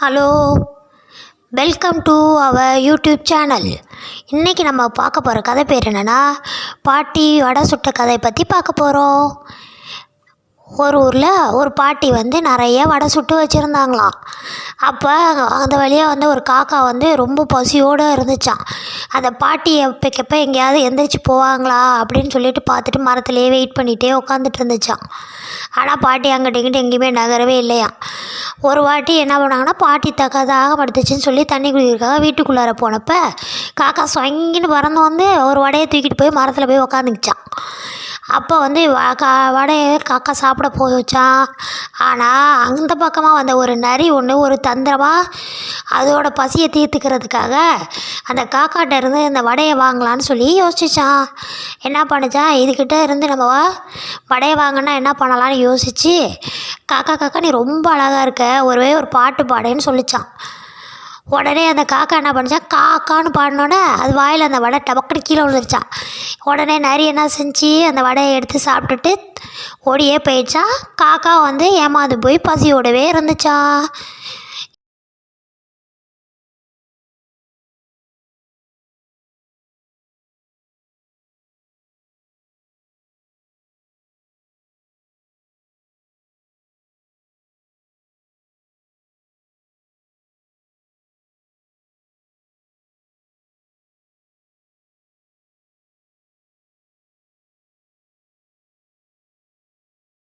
Hello, welcome to our YouTube channel. இன்றைக்கி நம்ம பார்க்க போகிற கதை பேர் என்னென்னா, பாட்டி வடை சுட்ட கதை பற்றி பார்க்க போகிறோம். ஒரு ஊரில் ஒரு பாட்டி நிறைய வடை சுட்டு வச்சுருந்தாங்களாம். அப்போ அந்த வழியாக ஒரு காக்கா ரொம்ப பசியோடு இருந்துச்சான். அந்த பாட்டி எப்போ எங்கேயாவது எந்திரிச்சு போவாங்களா அப்படின்னு சொல்லிட்டு பார்த்துட்டு மரத்துலேயே வெயிட் பண்ணிகிட்டே உட்காந்துட்டு இருந்துச்சான். ஆனால் பாட்டி அங்கிட்ட இங்கிட்ட எங்கேயுமே நகரவே இல்லையா. ஒரு வாட்டி என்ன பண்ணாங்கன்னா, பாட்டி தாக படுத்துச்சுன்னு சொல்லி தண்ணி குடிக்கிறதுக்காக வீட்டுக்குள்ளார போனப்போ காக்கா சொங்கின்னு பறந்து ஒரு வடையை தூக்கிட்டு போய் மரத்தில் போய் உக்காந்துக்கிச்சான். அப்போ வடையை காக்கா சாப்பிட போச்சான். ஆனால் அந்த பக்கமாக ஒரு நரி ஒன்று ஒரு தந்திரமாக அதோட பசியை தீர்த்துக்கிறதுக்காக அந்த காக்காட்ட இருந்து இந்த வடையை வாங்கலான்னு சொல்லி யோசிச்சான். என்ன பண்ணுச்சான், இதுக்கிட்ட இருந்து நம்ம வடையை வாங்கினா என்ன பண்ணலான்னு யோசித்து, காக்கா நீ ரொம்ப அழகாக இருக்க, ஒரு பாட்டு பாடேன்னு சொல்லிச்சான். உடனே அந்த காக்கா என்ன பண்ணிச்சான், காக்கான்னு பாடினோடனே அது வாயில் அந்த வடை டபக்குன்னு கீழே விழுந்துருச்சான். உடனே நரி என்ன செஞ்சு அந்த வடையை எடுத்து சாப்பிட்டுட்டு ஓடியே போயிடுச்சான். காக்கா ஏமாந்து போய் பசியோடவே இருந்துச்சான்.